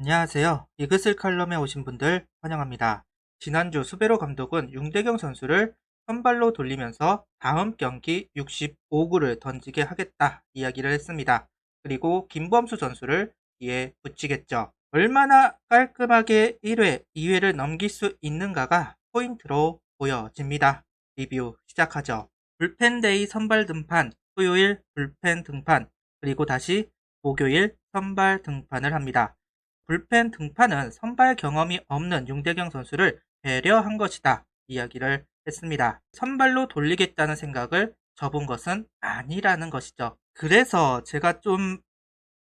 안녕하세요. 이그슬 칼럼에 오신 분들 환영합니다. 지난주 수베로 감독은 윤대경 선수를 선발로 돌리면서 다음 경기 65구를 던지게 하겠다 이야기를 했습니다. 그리고 김범수 선수를 뒤에 붙이겠죠. 얼마나 깔끔하게 1회, 2회를 넘길 수 있는가가 포인트로 보여집니다. 리뷰 시작하죠. 불펜데이 선발 등판, 토요일 불펜 등판, 그리고 다시 목요일 선발 등판을 합니다. 불펜 등판은 선발 경험이 없는 윤대경 선수를 배려한 것이다 이야기를 했습니다. 선발로 돌리겠다는 생각을 접은 것은 아니라는 것이죠. 그래서 제가 좀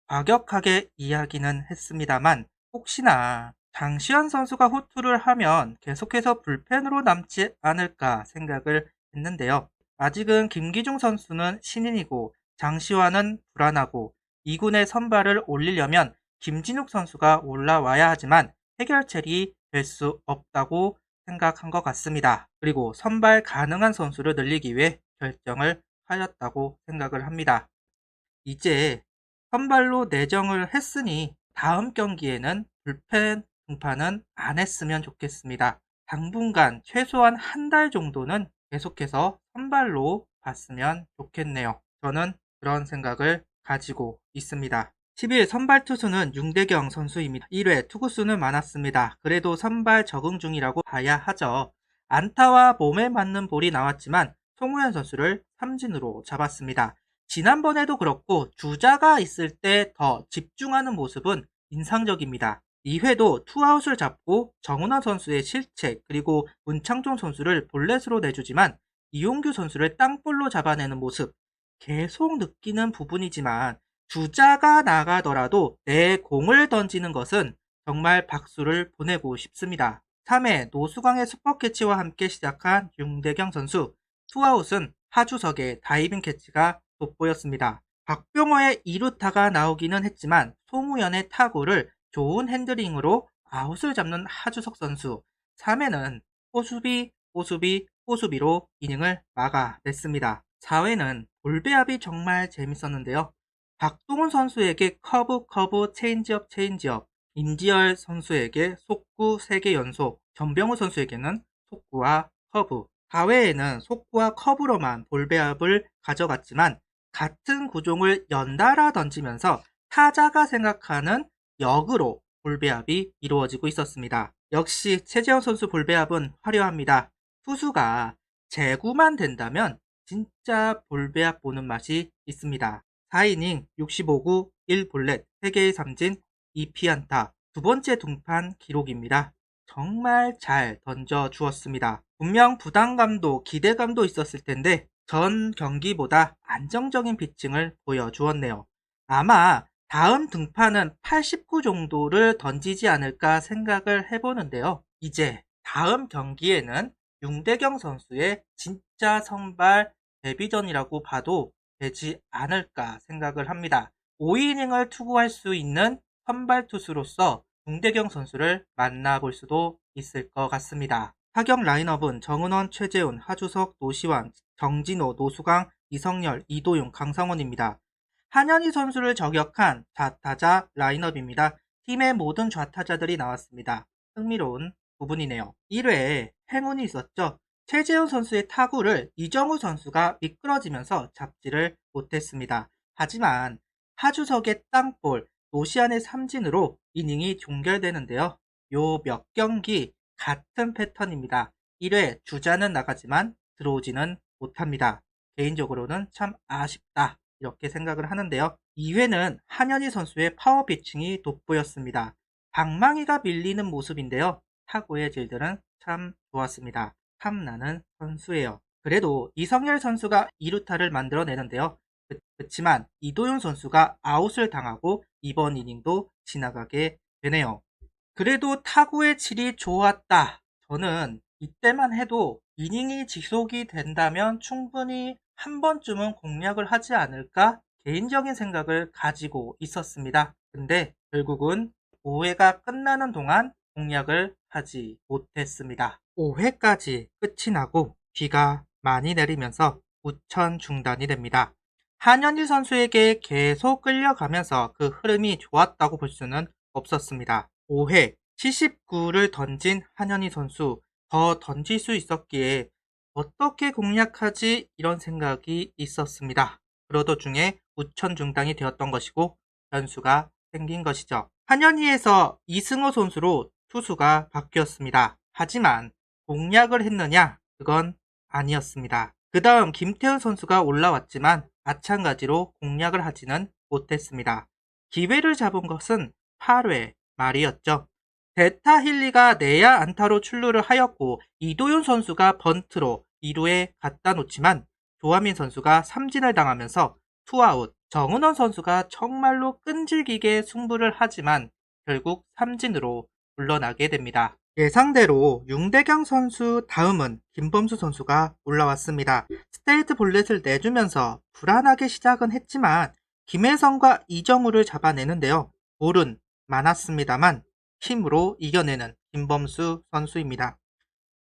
과격하게 이야기는 했습니다만 혹시나 장시환 선수가 호투를 하면 계속해서 불펜으로 남지 않을까 생각을 했는데요. 아직은 김기중 선수는 신인이고 장시환은 불안하고 2군의 선발을 올리려면 김진욱 선수가 올라와야 하지만 해결책이 될 수 없다고 생각한 것 같습니다. 그리고 선발 가능한 선수를 늘리기 위해 결정을 하였다고 생각을 합니다. 이제 선발로 내정을 했으니 다음 경기에는 불펜 등판은 안 했으면 좋겠습니다. 당분간 최소한 한 달 정도는 계속해서 선발로 봤으면 좋겠네요. 저는 그런 생각을 가지고 있습니다. 10일 선발 투수는 윤대경 선수입니다. 1회 투구수는 많았습니다. 그래도 선발 적응 중이라고 봐야 하죠. 안타와 몸에 맞는 볼이 나왔지만 송우현 선수를 삼진으로 잡았습니다. 지난번에도 그렇고 주자가 있을 때 더 집중하는 모습은 인상적입니다. 2회도 투아웃을 잡고 정은원 선수의 실책 그리고 문창종 선수를 볼넷으로 내주지만 이용규 선수를 땅볼로 잡아내는 모습 계속 느끼는 부분이지만 주자가 나가더라도 내 공을 던지는 것은 정말 박수를 보내고 싶습니다. 3회 노수광의 슈퍼캐치와 함께 시작한 윤대경 선수 투아웃은 하주석의 다이빙 캐치가 돋보였습니다. 박병호의 2루타가 나오기는 했지만 송우현의 타구를 좋은 핸들링으로 아웃을 잡는 하주석 선수 3회는 호수비로 이닝을 막아냈습니다. 4회는 볼배합이 정말 재밌었는데요. 박동훈 선수에게 커브 체인지업 임지열 선수에게 속구 3개 연속 전병우 선수에게는 속구와 커브 4회에는 속구와 커브로만 볼배합을 가져갔지만 같은 구종을 연달아 던지면서 타자가 생각하는 역으로 볼배합이 이루어지고 있었습니다. 역시 최재원 선수 볼배합은 화려합니다. 투수가 제구만 된다면 진짜 볼배합 보는 맛이 있습니다. 4이닝 65구 1볼넷 3개의 삼진 2피안타 두 번째 등판 기록입니다. 정말 잘 던져주었습니다. 분명 부담감도 기대감도 있었을 텐데 전 경기보다 안정적인 피칭을 보여주었네요. 아마 다음 등판은 89 정도를 던지지 않을까 생각을 해보는데요. 이제 다음 경기에는 윤대경 선수의 진짜 선발 데뷔전이라고 봐도 되지 않을까 생각을 합니다. 5이닝을 투구할 수 있는 선발 투수로서 윤대경 선수를 만나볼 수도 있을 것 같습니다. 타격 라인업은 정은원, 최재훈, 하주석, 노시환, 정진호, 노수강, 이성열, 이도용, 강상원입니다. 한현희 선수를 저격한 좌타자 라인업입니다. 팀의 모든 좌타자들이 나왔습니다. 흥미로운 부분이네요. 1회에 행운이 있었죠. 최재훈 선수의 타구를 이정우 선수가 미끄러지면서 잡지를 못했습니다. 하지만 하주석의 땅볼, 노시안의 삼진으로 이닝이 종결되는데요. 요 몇 경기 같은 패턴입니다. 1회 주자는 나가지만 들어오지는 못합니다. 개인적으로는 참 아쉽다 이렇게 생각을 하는데요. 2회는 한현희 선수의 파워 피칭이 돋보였습니다. 방망이가 밀리는 모습인데요. 타구의 질들은 참 좋았습니다. 탐나는 선수예요. 그래도 이성열 선수가 2루타를 만들어내는데요. 그렇지만 이도윤 선수가 아웃을 당하고 이번 이닝도 지나가게 되네요. 그래도 타구의 질이 좋았다. 저는 이때만 해도 이닝이 지속이 된다면 충분히 한 번쯤은 공략을 하지 않을까 개인적인 생각을 가지고 있었습니다. 근데 결국은 5회가 끝나는 동안 공략을 하지 못했습니다. 5회까지 끝이 나고 비가 많이 내리면서 우천 중단이 됩니다. 한현희 선수에게 계속 끌려가면서 그 흐름이 좋았다고 볼 수는 없었습니다. 5회 79를 던진 한현희 선수, 더 던질 수 있었기에 어떻게 공략하지 이런 생각이 있었습니다. 그러던 중에 우천 중단이 되었던 것이고 변수가 생긴 것이죠. 한현희에서 이승호 선수로 투수가 바뀌었습니다. 하지만 공략을 했느냐? 그건 아니었습니다. 그 다음 김태훈 선수가 올라왔지만 마찬가지로 공략을 하지는 못했습니다. 기회를 잡은 것은 8회 말이었죠. 데타 힐리가 내야 안타로 출루를 하였고 이도윤 선수가 번트로 2루에 갖다 놓지만 조하민 선수가 삼진을 당하면서 투아웃. 정은원 선수가 정말로 끈질기게 승부를 하지만 결국 삼진으로 물러나게 됩니다. 예상대로 윤대경 선수 다음은 김범수 선수가 올라왔습니다. 스트레이트 볼넷을 내주면서 불안하게 시작은 했지만 김혜성과 이정우를 잡아내는데요. 볼은 많았습니다만 힘으로 이겨내는 김범수 선수입니다.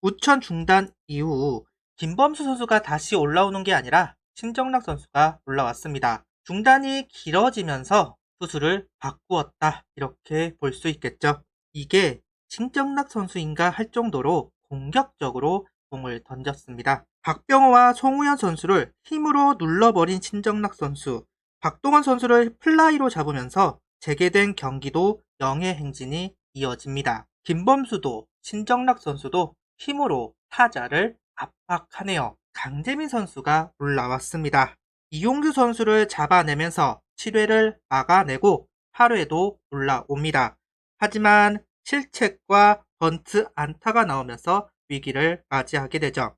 우천 중단 이후 김범수 선수가 다시 올라오는 게 아니라 신정락 선수가 올라왔습니다. 중단이 길어지면서 투수를 바꾸었다 이렇게 볼 수 있겠죠. 이게 신정락 선수인가 할 정도로 공격적으로 공을 던졌습니다. 박병호와 송우현 선수를 힘으로 눌러버린 신정락 선수, 박동원 선수를 플라이로 잡으면서 재개된 경기도 영예 행진이 이어집니다. 김범수도 신정락 선수도 힘으로 타자를 압박하네요. 강재민 선수가 올라왔습니다. 이용규 선수를 잡아내면서 7회를 막아내고 8회도 올라옵니다. 하지만 실책과 번트 안타가 나오면서 위기를 맞이하게 되죠.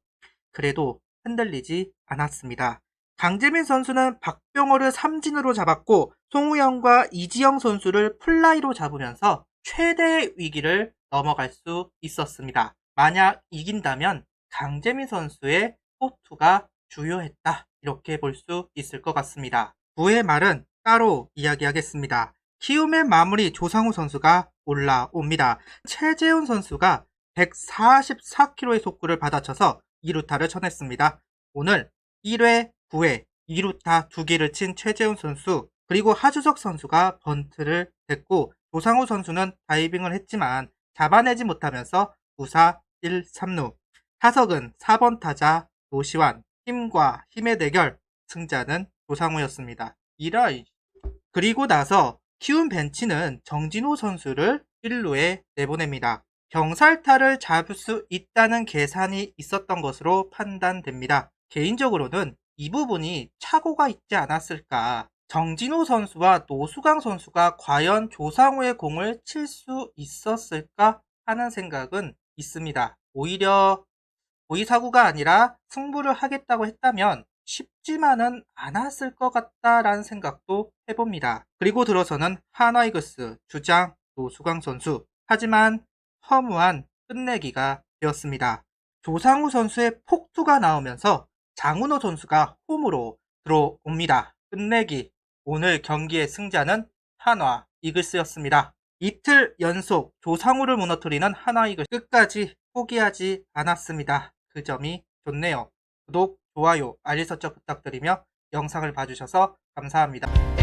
그래도 흔들리지 않았습니다. 강재민 선수는 박병호를 삼진으로 잡았고 송우영과 이지영 선수를 플라이로 잡으면서 최대의 위기를 넘어갈 수 있었습니다. 만약 이긴다면 강재민 선수의 포투가 주요했다 이렇게 볼 수 있을 것 같습니다. 9회 말은 따로 이야기하겠습니다. 키움의 마무리 조상우 선수가 올라옵니다. 최재훈 선수가 144km의 속구를 받아쳐서 2루타를 쳐냈습니다. 오늘 1회, 9회 2루타 2개를 친 최재훈 선수, 그리고 하주석 선수가 번트를 댔고 조상우 선수는 다이빙을 했지만 잡아내지 못하면서 무사 1, 3루. 타석은 4번 타자 노시환, 힘과 힘의 대결, 승자는 조상우였습니다. 이라이. 그리고 나서 키움 벤치는 정진호 선수를 1루에 내보냅니다. 병살타를 잡을 수 있다는 계산이 있었던 것으로 판단됩니다. 개인적으로는 이 부분이 착오가 있지 않았을까. 정진호 선수와 노수강 선수가 과연 조상우의 공을 칠 수 있었을까 하는 생각은 있습니다. 오히려 고의사구가 아니라 승부를 하겠다고 했다면 쉽지만은 않았을 것 같다라는 생각도 해봅니다. 그리고 들어서는 하나이글스 주장 노수강 선수. 하지만 허무한 끝내기가 되었습니다. 조상우 선수의 폭투가 나오면서 장훈호 선수가 홈으로 들어옵니다. 끝내기. 오늘 경기의 승자는 한화 이글스였습니다. 이틀 연속 조상우를 무너뜨리는 한화 이글스, 끝까지 포기하지 않았습니다. 그 점이 좋네요. 구독, 좋아요, 알림 설정 부탁드리며 영상을 봐주셔서 감사합니다.